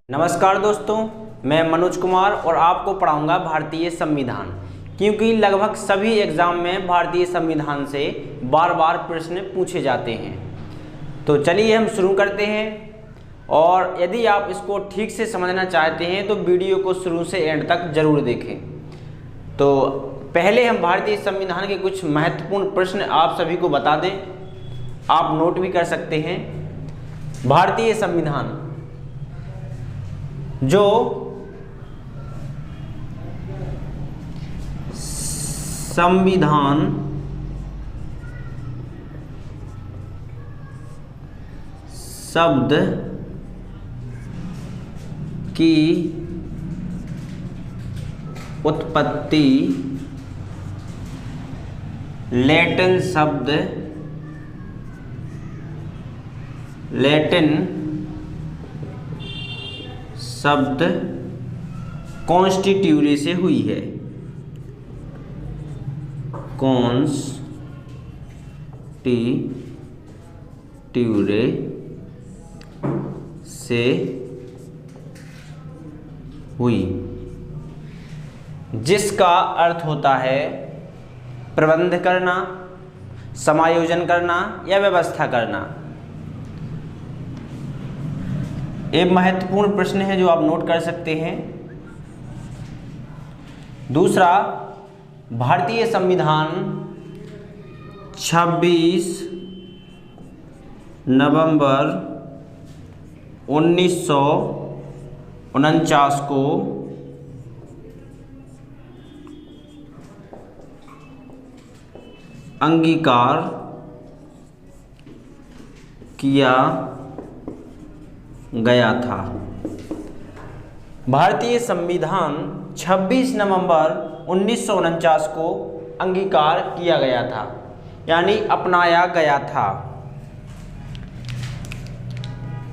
नमस्कार दोस्तों, मैं मनोज कुमार और आपको पढ़ाऊंगा भारतीय संविधान। क्योंकि लगभग सभी एग्जाम में भारतीय संविधान से बार बार प्रश्न पूछे जाते हैं। तो चलिए हम शुरू करते हैं। और यदि आप इसको ठीक से समझना चाहते हैं तो वीडियो को शुरू से एंड तक जरूर देखें। तो पहले हम भारतीय संविधान के कुछ महत्वपूर्ण प्रश्न आप सभी को बता दें, आप नोट भी कर सकते हैं। भारतीय संविधान जो संविधान शब्द की उत्पत्ति लैटिन शब्द कॉन्स्टिट्यूरे से हुई है। कॉन्स्टिट्यूरे से हुई, जिसका अर्थ होता है प्रबंध करना, समायोजन करना या व्यवस्था करना। एक महत्वपूर्ण प्रश्न है जो आप नोट कर सकते हैं। दूसरा, भारतीय संविधान 26 नवंबर 1949 को अंगीकार किया गया था। भारतीय संविधान 26 नवंबर 1949 को अंगीकार किया गया था, यानी अपनाया गया था।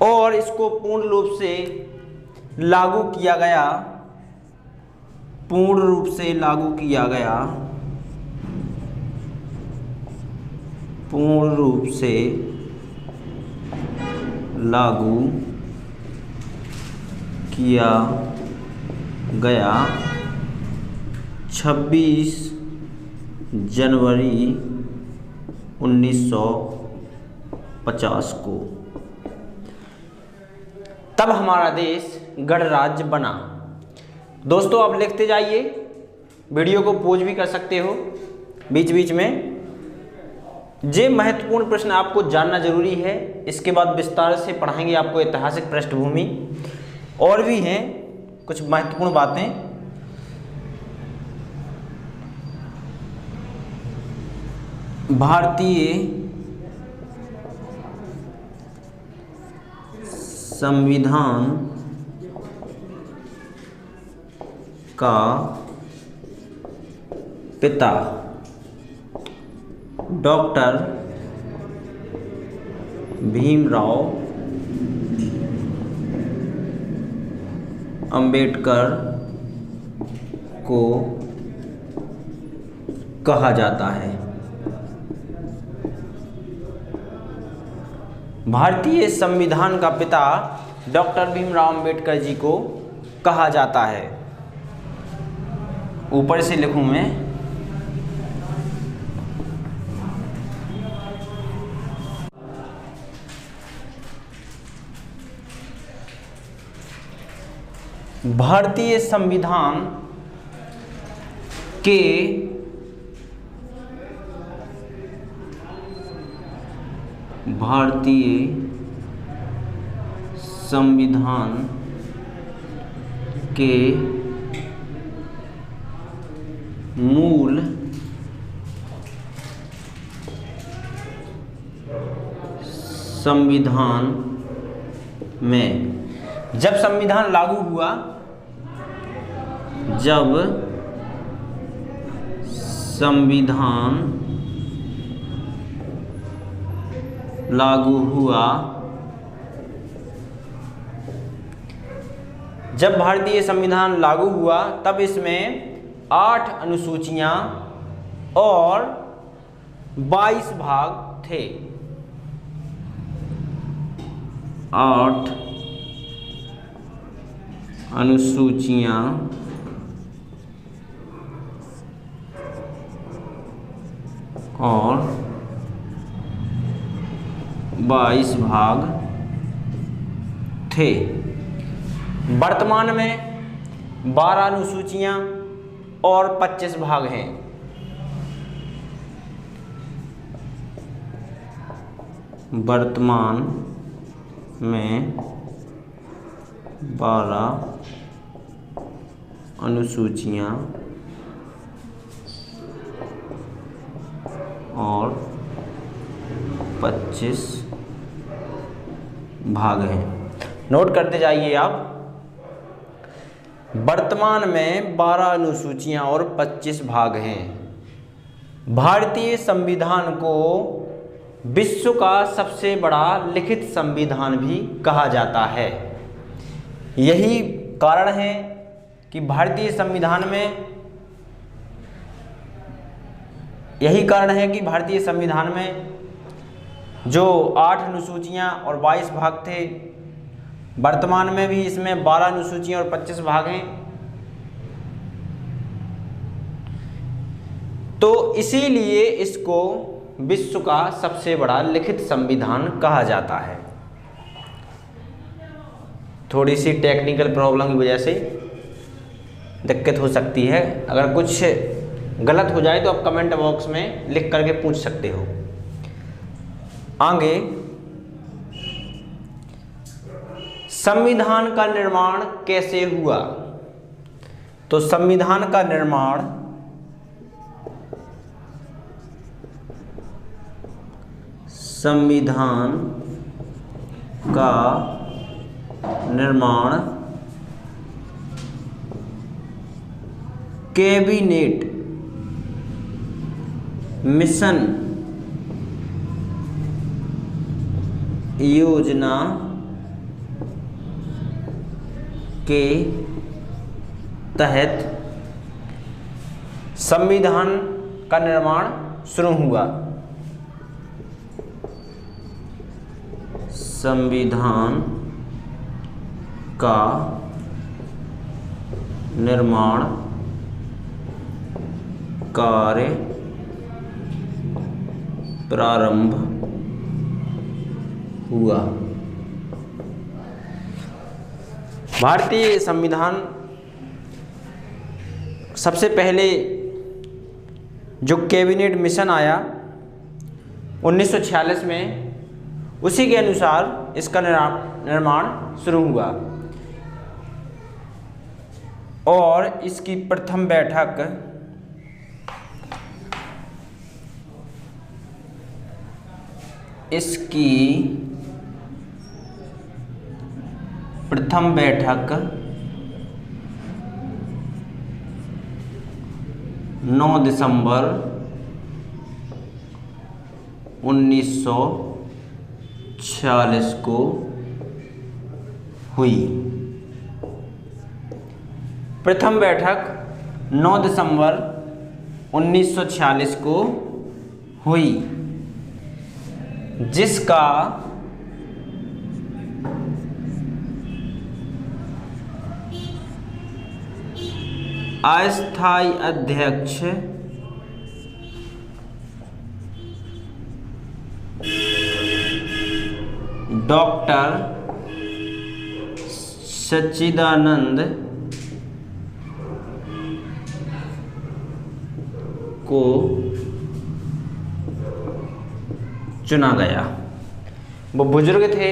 और इसको पूर्ण रूप से लागू किया गया, पूर्ण रूप से लागू किया गया, पूर्ण रूप से लागू किया गया 26 जनवरी 1950 को। तब हमारा देश गणराज्य बना। दोस्तों आप लिखते जाइए, वीडियो को पॉज भी कर सकते हो बीच बीच में। ये महत्वपूर्ण प्रश्न आपको जानना जरूरी है। इसके बाद विस्तार से पढ़ाएंगे आपको ऐतिहासिक पृष्ठभूमि, और भी हैं कुछ महत्वपूर्ण बातें। भारतीय संविधान का पिता डॉक्टर भीमराव अंबेडकर को कहा जाता है। भारतीय संविधान का पिता डॉक्टर भीमराव अंबेडकर जी को कहा जाता है। ऊपर से लिखूं मैं, भारतीय संविधान के मूल संविधान में जब संविधान लागू हुआ, जब संविधान लागू हुआ, जब भारतीय संविधान लागू हुआ तब इसमें 8 अनुसूचियां और 22 भाग थे। 8 अनुसूचियां और 22 भाग थे। वर्तमान में 12 अनुसूचियां और 25 भाग हैं। वर्तमान में 12 अनुसूचियां और 25 भाग हैं। नोट करते जाइए आप। वर्तमान में 12 अनुसूचियां और 25 भाग हैं। भारतीय संविधान को विश्व का सबसे बड़ा लिखित संविधान भी कहा जाता है। यही कारण है कि भारतीय संविधान में जो 8 अनुसूचियां और 22 भाग थे, वर्तमान में भी इसमें 12 अनुसूचियां और 25 भाग हैं। तो इसीलिए इसको विश्व का सबसे बड़ा लिखित संविधान कहा जाता है। थोड़ी सी टेक्निकल प्रॉब्लम की वजह से दिक्कत हो सकती है। अगर कुछ गलत हो जाए तो आप कमेंट बॉक्स में लिख करके पूछ सकते हो। आगे, संविधान का निर्माण कैसे हुआ? तो संविधान का निर्माण कैबिनेट मिशन योजना के तहत संविधान का निर्माण शुरू हुआ। संविधान का निर्माण कार्य प्रारंभ हुआ। भारतीय संविधान सबसे पहले जो कैबिनेट मिशन आया 1946 में, उसी के अनुसार इसका निर्माण शुरू हुआ और इसकी प्रथम बैठक 9 दिसंबर 1946 को हुई। प्रथम बैठक 9 दिसंबर 1946 को हुई, जिसका अस्थायी अध्यक्ष डॉक्टर सच्चिदानंद को चुना गया। वो बुजुर्ग थे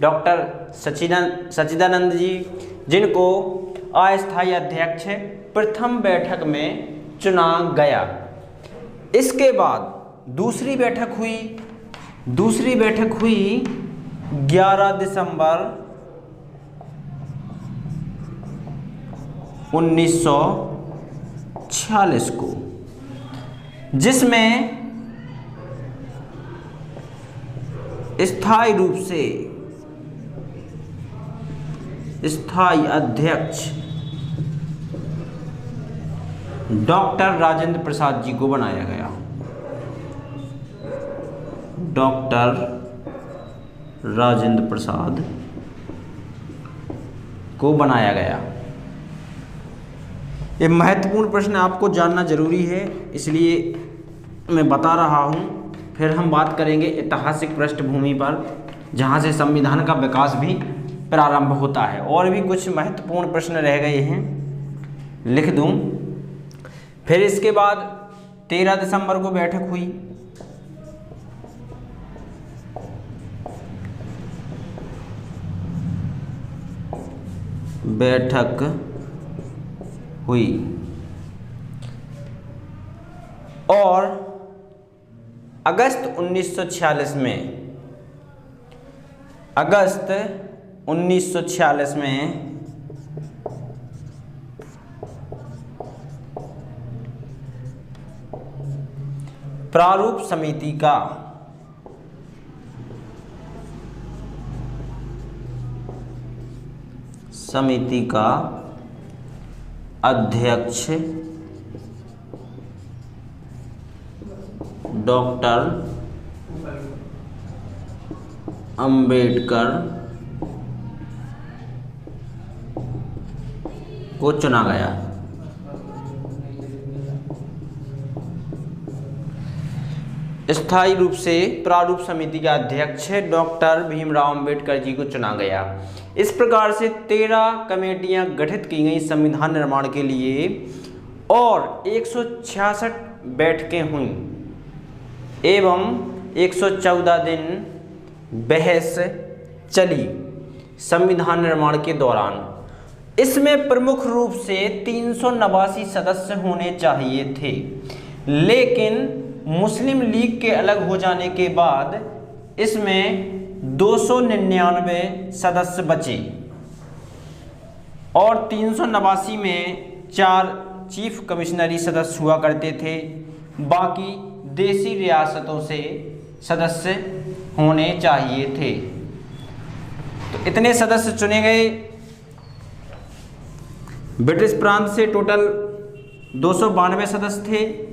डॉक्टर सच्चिदानंद जी, जिनको अस्थायी अध्यक्ष प्रथम बैठक में चुना गया। इसके बाद दूसरी बैठक हुई 11 दिसंबर 1946 को, जिसमें स्थायी रूप से स्थायी अध्यक्ष डॉक्टर राजेंद्र प्रसाद जी को बनाया गया। डॉक्टर राजेंद्र प्रसाद को बनाया गया। ये महत्वपूर्ण प्रश्न आपको जानना जरूरी है, इसलिए मैं बता रहा हूँ। फिर हम बात करेंगे ऐतिहासिक पृष्ठभूमि पर, जहाँ से संविधान का विकास भी प्रारंभ होता है। और भी कुछ महत्वपूर्ण प्रश्न रह गए हैं, लिख दूँ। फिर इसके बाद 13 दिसंबर को बैठक हुई। बैठक हुई और अगस्त 1946 में प्रारूप समिति का अध्यक्ष डॉक्टर अंबेडकर को चुना गया। स्थायी रूप से प्रारूप समिति का अध्यक्ष डॉक्टर भीमराव अंबेडकर जी को चुना गया। इस प्रकार से 13 कमेटियां गठित की गई संविधान निर्माण के लिए और 166 बैठकें हुई एवं 114 दिन बहस चली संविधान निर्माण के दौरान। इसमें प्रमुख रूप से 389 सदस्य होने चाहिए थे, लेकिन मुस्लिम लीग के अलग हो जाने के बाद इसमें 299 सदस्य बचे और 389 में 4 चीफ कमिश्नरी सदस्य हुआ करते थे। बाकी देसी रियासतों से सदस्य होने चाहिए थे। तो इतने सदस्य चुने गए। ब्रिटिश प्रांत से टोटल 292 सदस्य थे।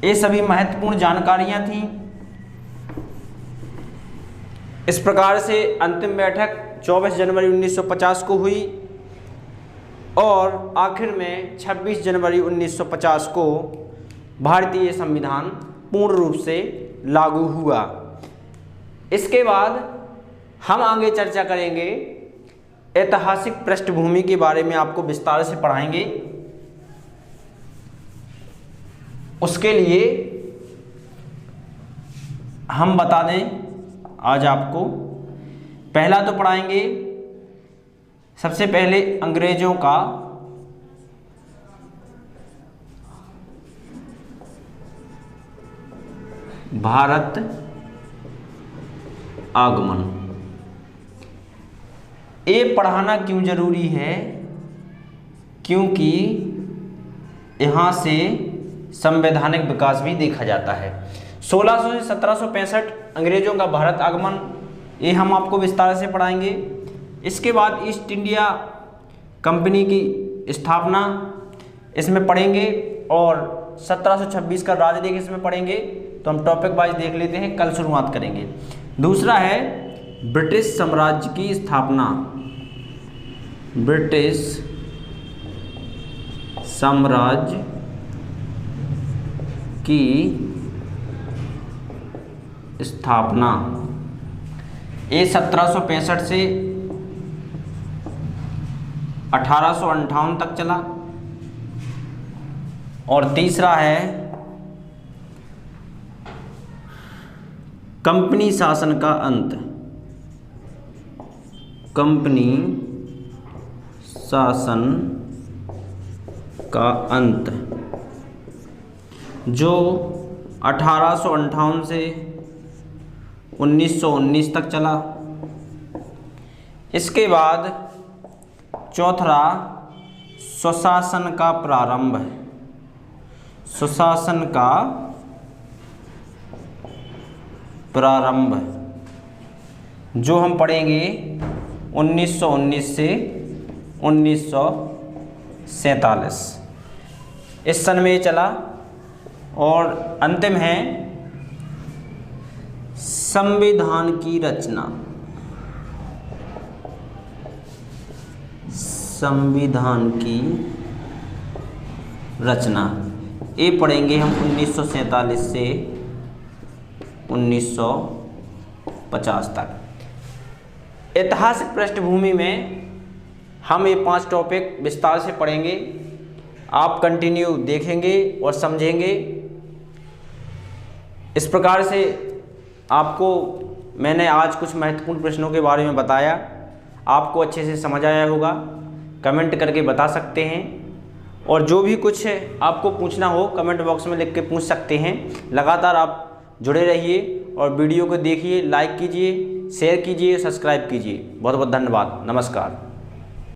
ये सभी महत्वपूर्ण जानकारियां थीं। इस प्रकार से अंतिम बैठक 24 जनवरी 1950 को हुई और आखिर में 26 जनवरी 1950 को भारतीय संविधान पूर्ण रूप से लागू हुआ। इसके बाद हम आगे चर्चा करेंगे, ऐतिहासिक पृष्ठभूमि के बारे में आपको विस्तार से पढ़ाएंगे। उसके लिए हम बता दें आज आपको, पहला तो पढ़ाएंगे सबसे पहले अंग्रेजों का भारत आगमन। ये पढ़ाना क्यों जरूरी है? क्योंकि यहाँ से संवैधानिक विकास भी देखा जाता है। 1600 से 1765 अंग्रेजों का भारत आगमन, ये हम आपको विस्तार से पढ़ाएंगे। इसके बाद ईस्ट इंडिया कंपनी की स्थापना इसमें पढ़ेंगे और 1726 का राजलेख इसमें पढ़ेंगे। तो हम टॉपिक वाइज देख लेते हैं, कल शुरुआत करेंगे। दूसरा है ब्रिटिश साम्राज्य की स्थापना। ब्रिटिश साम्राज्य की स्थापना, ये 1765 से 1858 तक चला। और तीसरा है कंपनी शासन का अंत। कंपनी शासन का अंत जो 1858 से 1919 तक चला। इसके बाद चौथा स्वशासन का प्रारंभ है। स्वशासन का प्रारंभ जो हम पढ़ेंगे 1919 से 1947 इस सन में चला। और अंतिम है संविधान की रचना। संविधान की रचना। ये पढ़ेंगे हम 1947 से 1950 तक। ऐतिहासिक पृष्ठभूमि में हम ये 5 टॉपिक विस्तार से पढ़ेंगे। आप कंटिन्यू देखेंगे और समझेंगे। इस प्रकार से आपको मैंने आज कुछ महत्वपूर्ण प्रश्नों के बारे में बताया। आपको अच्छे से समझ आया होगा। कमेंट करके बता सकते हैं और जो भी कुछ है आपको पूछना हो कमेंट बॉक्स में लिख के पूछ सकते हैं। लगातार आप जुड़े रहिए और वीडियो को देखिए, लाइक कीजिए, शेयर कीजिए, सब्सक्राइब कीजिए। बहुत बहुत धन्यवाद। नमस्कार।